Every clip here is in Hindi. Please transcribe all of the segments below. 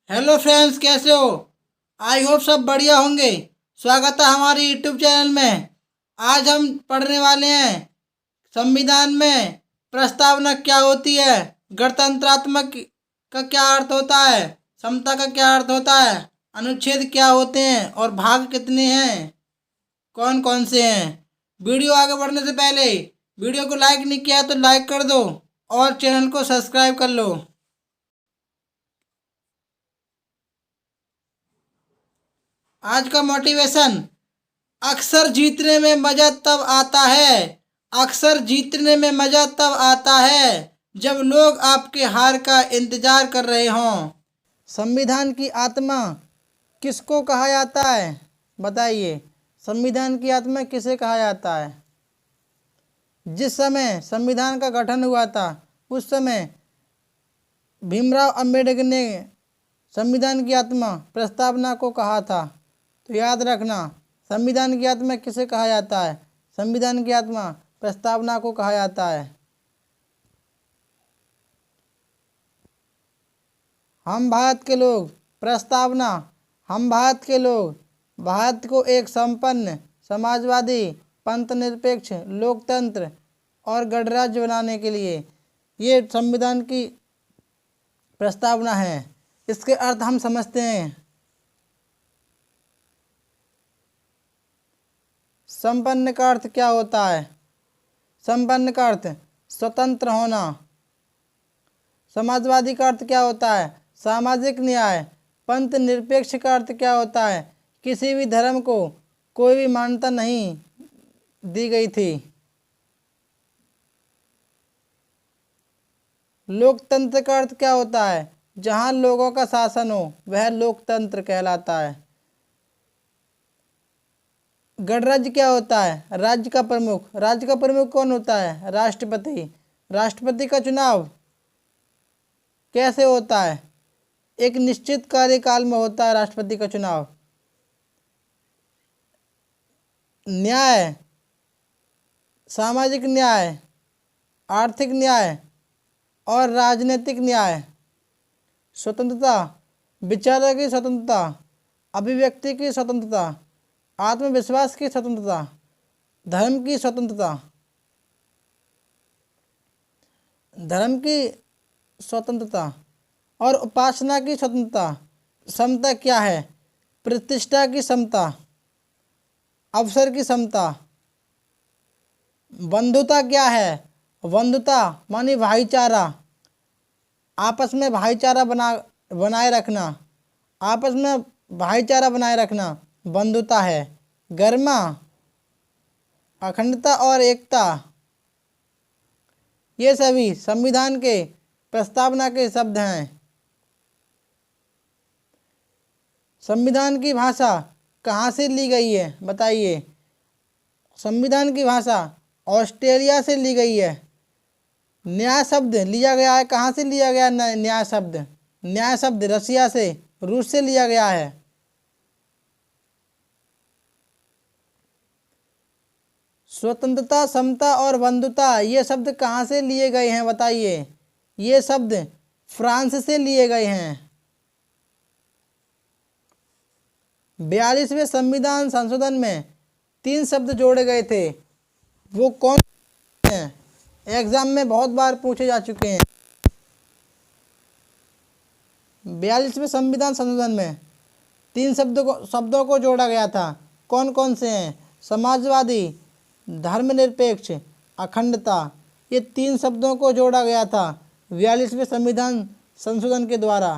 हेलो फ्रेंड्स, कैसे हो? आई होप सब बढ़िया होंगे। स्वागत है हमारे यूट्यूब चैनल में। आज हम पढ़ने वाले हैं संविधान में प्रस्तावना क्या होती है, गणतंत्रात्मक का क्या अर्थ होता है, समता का क्या अर्थ होता है, अनुच्छेद क्या होते हैं और भाग कितने हैं, कौन कौन से हैं। वीडियो आगे बढ़ने से पहले वीडियो को लाइक नहीं किया तो लाइक कर दो और चैनल को सब्सक्राइब कर लो। आज का मोटिवेशन, अक्सर जीतने में मजा तब आता है, अक्सर जीतने में मजा तब आता है जब लोग आपके हार का इंतजार कर रहे हों। संविधान की आत्मा किसको कहा जाता है? बताइए, संविधान की आत्मा किसे कहा जाता है? जिस समय संविधान का गठन हुआ था उस समय भीमराव अंबेडकर ने संविधान की आत्मा प्रस्तावना को कहा था। तो याद रखना, संविधान की आत्मा किसे कहा जाता है? संविधान की आत्मा प्रस्तावना को कहा जाता है। हम भारत के लोग प्रस्तावना, हम भारत के लोग भारत को एक संपन्न समाजवादी पंथनिरपेक्ष लोकतंत्र और गणराज्य बनाने के लिए ये संविधान की प्रस्तावना है। इसके अर्थ हम समझते हैं। संपन्न का अर्थ क्या होता है? संपन्न का अर्थ स्वतंत्र होना। समाजवादी का अर्थ क्या होता है? सामाजिक न्याय। पंथ निरपेक्ष का अर्थ क्या होता है? किसी भी धर्म को कोई भी मान्यता नहीं दी गई थी। लोकतंत्र का अर्थ क्या होता है? जहां लोगों का शासन हो वह लोकतंत्र कहलाता है। गणराज्य क्या होता है? राज्य का प्रमुख। राज्य का प्रमुख कौन होता है? राष्ट्रपति। राष्ट्रपति का चुनाव कैसे होता है? एक निश्चित कार्यकाल में होता है राष्ट्रपति का चुनाव। न्याय, सामाजिक न्याय, आर्थिक न्याय और राजनीतिक न्याय। स्वतंत्रता, विचार की स्वतंत्रता, अभिव्यक्ति की स्वतंत्रता, आत्मविश्वास की स्वतंत्रता, धर्म की स्वतंत्रता। धर्म की स्वतंत्रता और उपासना की स्वतंत्रता। समता क्या है? प्रतिष्ठा की समता, अवसर की समता। बंधुता क्या है? बंधुता मानी भाईचारा, आपस में भाईचारा बनाए रखना, आपस में भाईचारा बनाए रखना बंधुता है। गरिमा, अखंडता और एकता, ये सभी संविधान के प्रस्तावना के शब्द हैं। संविधान की भाषा कहाँ से ली गई है? बताइए। संविधान की भाषा ऑस्ट्रेलिया से ली गई है। न्याय शब्द लिया गया है, कहाँ से लिया गया? न्याय शब्द, न्याय शब्द रसिया से, रूस से लिया गया है। स्वतंत्रता, समता और बंधुता ये शब्द कहाँ से लिए गए हैं? बताइए। ये शब्द फ्रांस से लिए गए हैं। 42वें संविधान संशोधन में 3 शब्द जोड़े गए थे, वो कौन हैं? एग्जाम में बहुत बार पूछे जा चुके हैं। 42वें संविधान संशोधन में 3 शब्दों को जोड़ा गया था। कौन कौन से हैं? समाजवादी, धर्मनिरपेक्ष, अखंडता। ये 3 शब्दों को जोड़ा गया था 42वें संविधान संशोधन के द्वारा।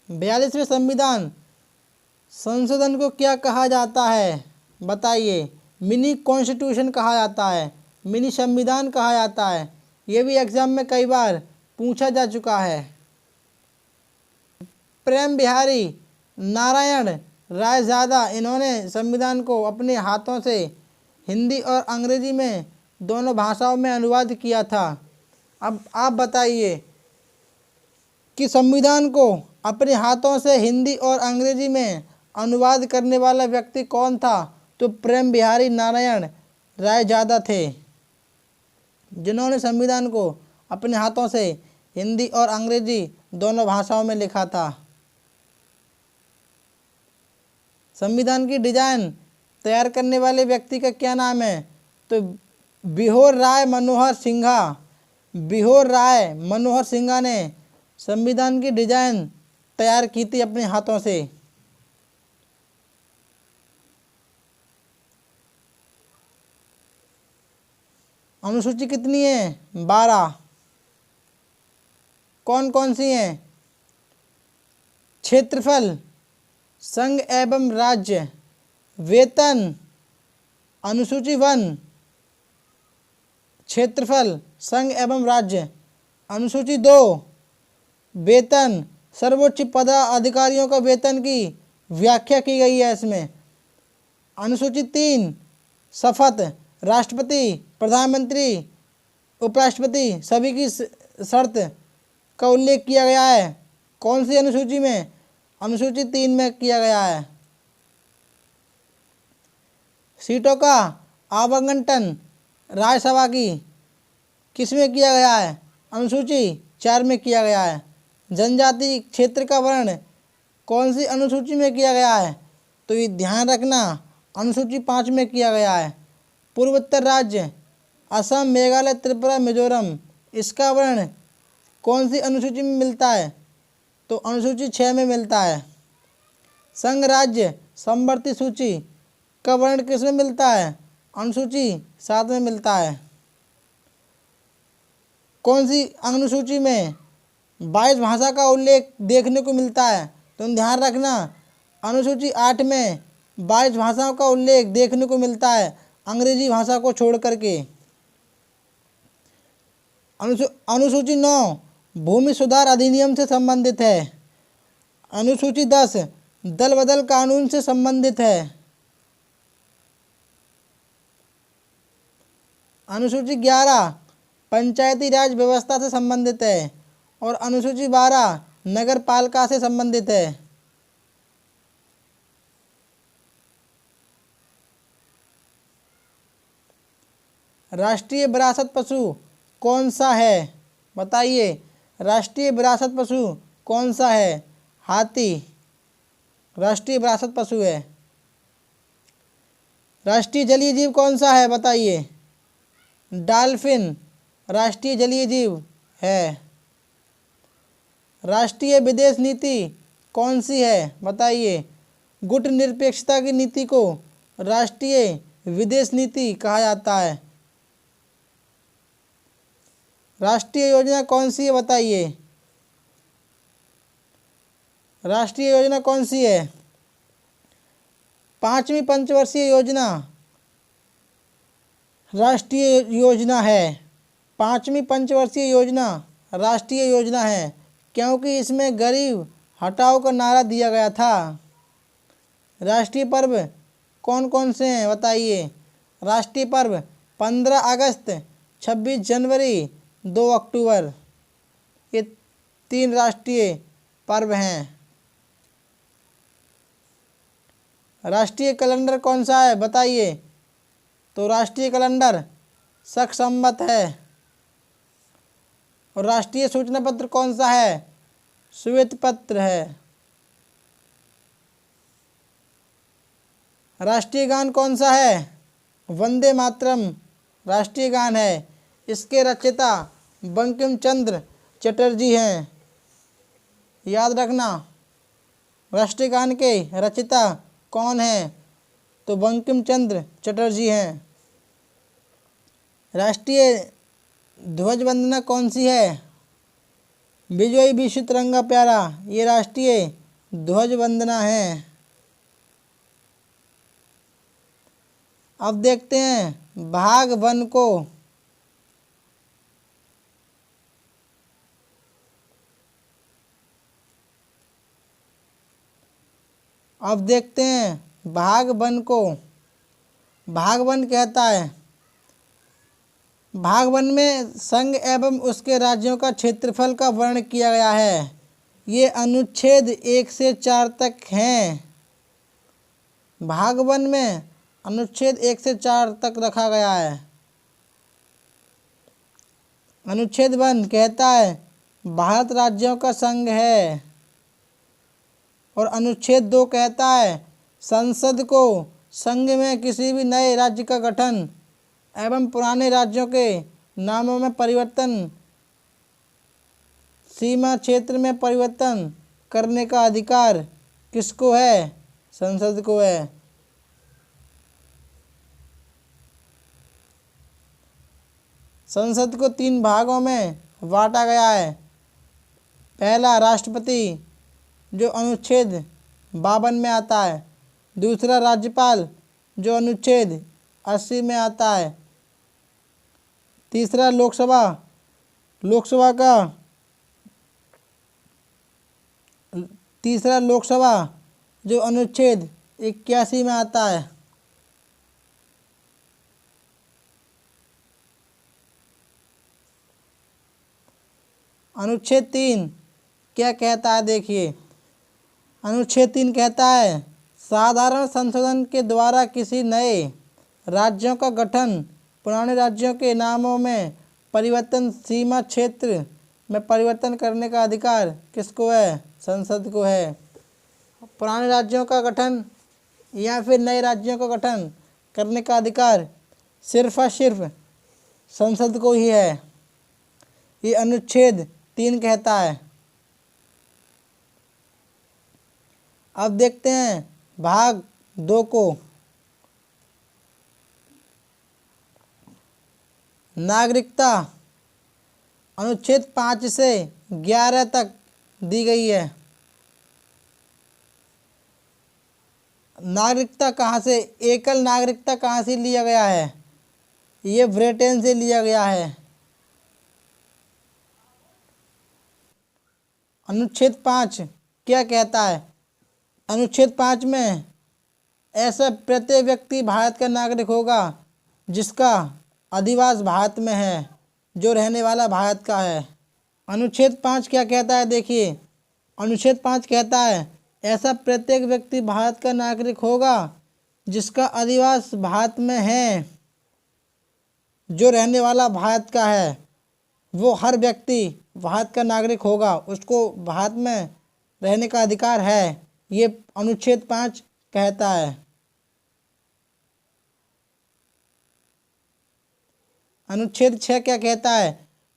42वें संविधान संशोधन को क्या कहा जाता है? बताइए। मिनी कॉन्स्टिट्यूशन कहा जाता है, मिनी संविधान कहा जाता है। ये भी एग्जाम में कई बार पूछा जा चुका है। प्रेम बिहारी नारायण रायजादा, इन्होंने संविधान को अपने हाथों से हिंदी और अंग्रेजी में दोनों भाषाओं में अनुवाद किया था। अब आप बताइए कि संविधान को अपने हाथों से हिंदी और अंग्रेजी में अनुवाद करने वाला व्यक्ति कौन था? तो प्रेम बिहारी नारायण रायजादा थे, जिन्होंने संविधान को अपने हाथों से हिंदी और अंग्रेजी दोनों भाषाओं में लिखा था। संविधान की डिजाइन तैयार करने वाले व्यक्ति का क्या नाम है? तो बिहोर राय मनोहर सिंघा। बिहोर राय मनोहर सिंघा ने संविधान की डिजाइन तैयार की थी अपने हाथों से। अनुसूची कितनी है? 12। कौन कौन सी हैं? क्षेत्रफल, संघ एवं राज्य, वेतन, अनुसूची 1 क्षेत्रफल, संघ एवं राज्य, अनुसूची 2 वेतन, सर्वोच्च पदाधिकारियों का वेतन की व्याख्या की गई है इसमें। अनुसूची 3 शपथ, राष्ट्रपति, प्रधानमंत्री, उपराष्ट्रपति सभी की शर्त का उल्लेख किया गया है। कौन सी अनुसूची में? अनुसूची 3 में किया गया है। सीटों का आवंटन राज्यसभा की किस में किया गया है? अनुसूची 4 में किया गया है। जनजाति क्षेत्र का वर्णन कौन सी अनुसूची में किया गया है? तो ये ध्यान रखना, अनुसूची 5 में किया गया है। पूर्वोत्तर राज्य असम, मेघालय, त्रिपुरा, मिजोरम, इसका वर्णन कौन सी अनुसूची में मिलता है? तो अनुसूची 6 में मिलता है। संघ राज्य समवर्ती सूची का वर्णन किस में मिलता है? अनुसूची 7 में मिलता है। कौन सी अनुसूची में 22 भाषा का उल्लेख देखने को मिलता है? तो ध्यान रखना, अनुसूची 8 में 22 भाषाओं का उल्लेख देखने को मिलता है, अंग्रेजी भाषा को छोड़ करके। अनुसूची 9 भूमि सुधार अधिनियम से संबंधित है। अनुसूची 10 दल बदल कानून से संबंधित है। अनुसूची 11 पंचायती राज व्यवस्था से संबंधित है और अनुसूची 12 नगर पालिका से संबंधित है। राष्ट्रीय विरासत पशु कौन सा है? बताइए, राष्ट्रीय विरासत पशु कौन सा है? हाथी राष्ट्रीय विरासत पशु है। राष्ट्रीय जलीय जीव कौन सा है? बताइए। डॉल्फिन राष्ट्रीय जलीय जीव है। राष्ट्रीय विदेश नीति कौन सी है? बताइए। गुट निरपेक्षता की नीति को राष्ट्रीय विदेश नीति कहा जाता है। राष्ट्रीय योजना कौन सी है? बताइए। राष्ट्रीय योजना कौन सी है? 5वीं पंचवर्षीय योजना राष्ट्रीय योजना है। 5वीं पंचवर्षीय योजना राष्ट्रीय योजना है क्योंकि इसमें गरीब हटाओ का नारा दिया गया था। राष्ट्रीय पर्व कौन कौन से हैं? बताइए। राष्ट्रीय पर्व 15 अगस्त, 26 जनवरी, 2 अक्टूबर, ये 3 राष्ट्रीय पर्व हैं। राष्ट्रीय कैलेंडर कौन सा है? बताइए। तो राष्ट्रीय कैलेंडर शक संवत है। और राष्ट्रीय सूचना पत्र कौन सा है? श्वेत पत्र है। राष्ट्रीय गान कौन सा है? वंदे मातरम राष्ट्रीय गान है। इसके रचयिता बंकिम चंद्र चटर्जी हैं। याद रखना, राष्ट्रीय गान के रचयिता कौन हैं? तो बंकिम चंद्र चटर्जी हैं। राष्ट्रीय ध्वज वंदना कौन सी है? विजयी विश्व तिरंगा प्यारा, ये राष्ट्रीय ध्वज वंदना है। अब देखते हैं भाग 1 को। अब देखते हैं भाग 1 को। भाग 1 कहता है, भाग 1 में संघ एवं उसके राज्यों का क्षेत्रफल का वर्णन किया गया है। ये अनुच्छेद 1 से 4 तक हैं। भाग 1 में अनुच्छेद 1 से 4 तक रखा गया है। अनुच्छेद 1 कहता है भारत राज्यों का संघ है। और अनुच्छेद 2 कहता है संसद को संघ में किसी भी नए राज्य का गठन एवं पुराने राज्यों के नामों में परिवर्तन, सीमा क्षेत्र में परिवर्तन करने का अधिकार किसको है? संसद को है। संसद को 3 भागों में बांटा गया है। पहला राष्ट्रपति जो अनुच्छेद 52 में आता है। दूसरा राज्यपाल जो अनुच्छेद 80 में आता है। तीसरा लोकसभा जो अनुच्छेद 81 में आता है। अनुच्छेद 3 क्या कहता है? देखिए, अनुच्छेद 3 कहता है साधारण संशोधन के द्वारा किसी नए राज्यों का गठन, पुराने राज्यों के नामों में परिवर्तन, सीमा क्षेत्र में परिवर्तन करने का अधिकार किसको है? संसद को है। पुराने राज्यों का गठन या फिर नए राज्यों का गठन करने का अधिकार सिर्फ और सिर्फ संसद को ही है। ये अनुच्छेद 3 कहता है। अब देखते हैं भाग 2 को। नागरिकता अनुच्छेद 5 से 11 तक दी गई है। नागरिकता कहाँ से, एकल नागरिकता कहाँ से लिया गया है? ये ब्रिटेन से लिया गया है। अनुच्छेद 5 क्या कहता है? अनुच्छेद 5 में ऐसा प्रत्येक व्यक्ति भारत का नागरिक होगा जिसका अधिवास भारत में है, जो रहने वाला भारत का है। अनुच्छेद 5 क्या कहता है? देखिए, अनुच्छेद 5 कहता है ऐसा प्रत्येक व्यक्ति भारत का नागरिक होगा जिसका अधिवास भारत में है, जो रहने वाला भारत का है। वो हर व्यक्ति भारत का नागरिक होगा, उसको भारत में रहने का अधिकार है। ये अनुच्छेद 5 कहता है। अनुच्छेद 6 क्या कहता है?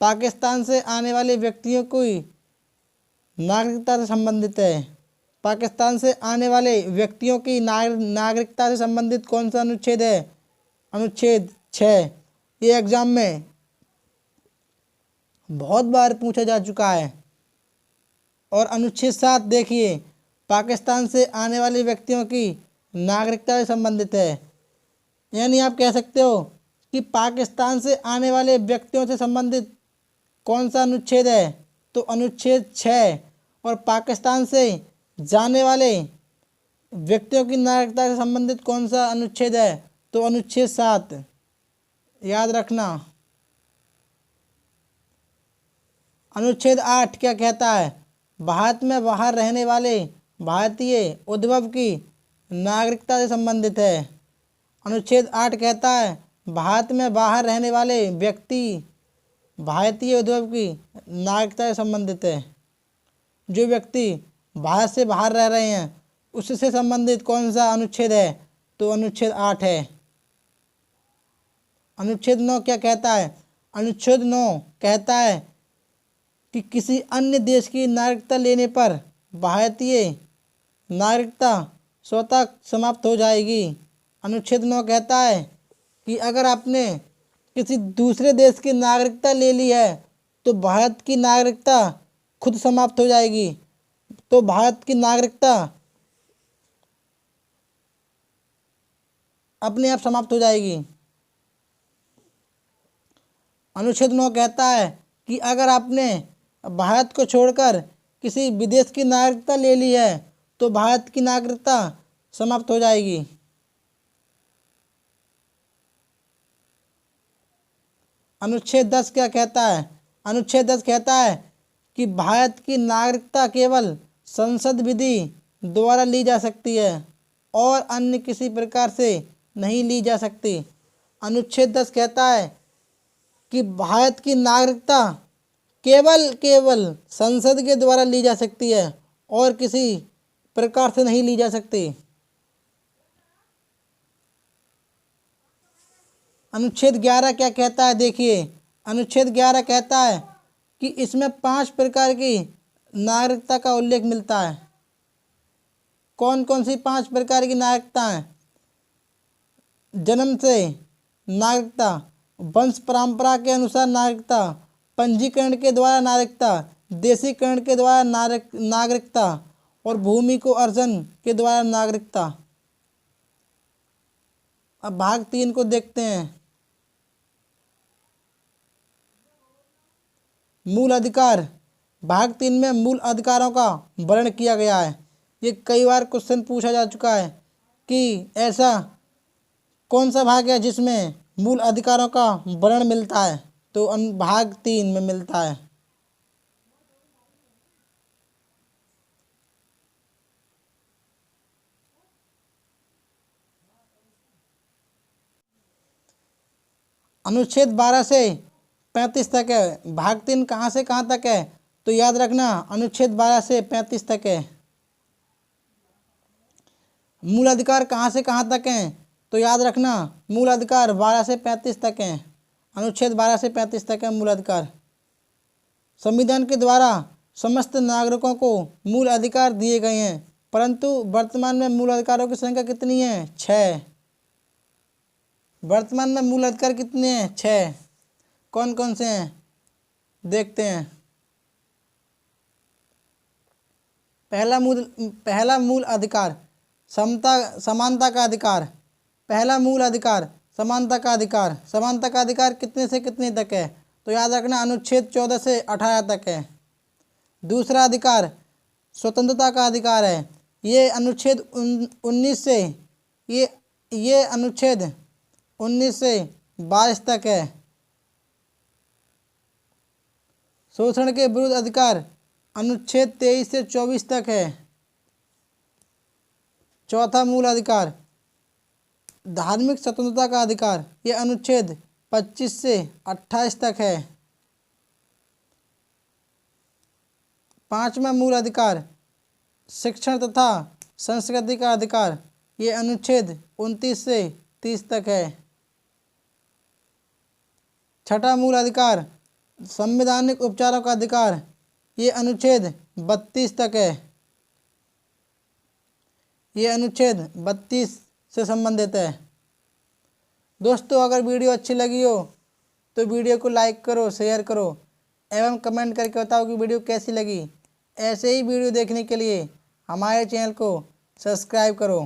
पाकिस्तान से आने वाले व्यक्तियों की नागरिकता से संबंधित है। पाकिस्तान से आने वाले व्यक्तियों की नागरिकता से संबंधित कौन सा अनुच्छेद है? अनुच्छेद 6। ये एग्जाम में बहुत बार पूछा जा चुका है। और अनुच्छेद 7 देखिए, पाकिस्तान से आने वाले व्यक्तियों की नागरिकता से संबंधित है। यानी आप कह सकते हो कि पाकिस्तान से आने वाले व्यक्तियों से संबंधित कौन सा अनुच्छेद है? तो अनुच्छेद 6। और पाकिस्तान से जाने वाले व्यक्तियों की नागरिकता से संबंधित कौन सा अनुच्छेद है? तो अनुच्छेद 7। याद रखना। अनुच्छेद 8 क्या कहता है? भारत में बाहर रहने वाले भारतीय उद्भव की नागरिकता से संबंधित है। अनुच्छेद 8 कहता है भारत में बाहर रहने वाले व्यक्ति भारतीय उद्भव की नागरिकता से संबंधित है। जो व्यक्ति भारत से बाहर रह रहे हैं उससे संबंधित कौन सा अनुच्छेद है? तो अनुच्छेद 8 है। अनुच्छेद 9 क्या कहता है? अनुच्छेद 9 कहता है कि किसी अन्य देश की नागरिकता लेने पर भारतीय नागरिकता स्वतः समाप्त हो जाएगी। अनुच्छेद 9 कहता है कि अगर आपने किसी दूसरे देश की नागरिकता ले ली है तो भारत की नागरिकता खुद समाप्त हो जाएगी। तो भारत की नागरिकता अपने आप समाप्त हो जाएगी। अनुच्छेद 9 कहता है कि अगर आपने भारत को छोड़कर किसी विदेश की नागरिकता ले ली है तो भारत की नागरिकता समाप्त हो जाएगी। अनुच्छेद 10 क्या कहता है? अनुच्छेद 10 कहता है कि भारत की नागरिकता केवल संसद विधि द्वारा ली जा सकती है और अन्य किसी प्रकार से नहीं ली जा सकती। अनुच्छेद 10 कहता है कि भारत की नागरिकता केवल संसद के द्वारा ली जा सकती है और किसी प्रकार से नहीं ली जा सकती। अनुच्छेद 11 क्या कहता है? देखिए, अनुच्छेद 11 कहता है कि इसमें 5 प्रकार की नागरिकता का उल्लेख मिलता है। कौन कौन सी 5 प्रकार की नागरिकता है? जन्म से नागरिकता, वंश परंपरा के अनुसार नागरिकता, पंजीकरण के द्वारा नागरिकता, देशीकरण के द्वारा नागरिकता और भूमि को अर्जन के द्वारा नागरिकता। अब भाग 3 को देखते हैं। मूल अधिकार। भाग 3 में मूल अधिकारों का वर्णन किया गया है। ये कई बार क्वेश्चन पूछा जा चुका है कि ऐसा कौन सा भाग है जिसमें मूल अधिकारों का वर्णन मिलता है, तो भाग 3 में मिलता है। अनुच्छेद 12 से 35 तक है। भाग 3 कहाँ से कहाँ तक है? तो याद रखना, अनुच्छेद 12 से 35 तक है। मूल अधिकार कहाँ से कहाँ तक हैं? तो याद रखना, मूल अधिकार 12 से 35 तक हैं। अनुच्छेद 12 से 35 तक है मूल अधिकार। संविधान के द्वारा समस्त नागरिकों को मूल अधिकार दिए गए हैं, परंतु वर्तमान में मूल अधिकारों की संख्या कितनी है? 6। वर्तमान में मूल अधिकार कितने हैं? 6। कौन कौन से हैं? देखते हैं। पहला मूल अधिकार समानता का अधिकार। पहला मूल अधिकार समानता का अधिकार। समानता का अधिकार कितने से कितने तक है? तो याद रखना, अनुच्छेद 14 से 18 तक है। दूसरा अधिकार स्वतंत्रता का अधिकार है। ये अनुच्छेद 19 से ये अनुच्छेद 19 से 22 तक है। शोषण के विरुद्ध अधिकार अनुच्छेद 23 से 24 तक है। चौथा मूल अधिकार धार्मिक स्वतंत्रता का अधिकार, ये अनुच्छेद 25 से 28 तक है। पांचवा मूल अधिकार शिक्षण तथा संस्कृति का अधिकार, ये अनुच्छेद 29 से 30 तक है। छठा मूल अधिकार संवैधानिक उपचारों का अधिकार, ये अनुच्छेद 32 तक है। ये अनुच्छेद 32 से संबंधित है। दोस्तों, अगर वीडियो अच्छी लगी हो तो वीडियो को लाइक करो, शेयर करो एवं कमेंट करके बताओ कि वीडियो कैसी लगी। ऐसे ही वीडियो देखने के लिए हमारे चैनल को सब्सक्राइब करो।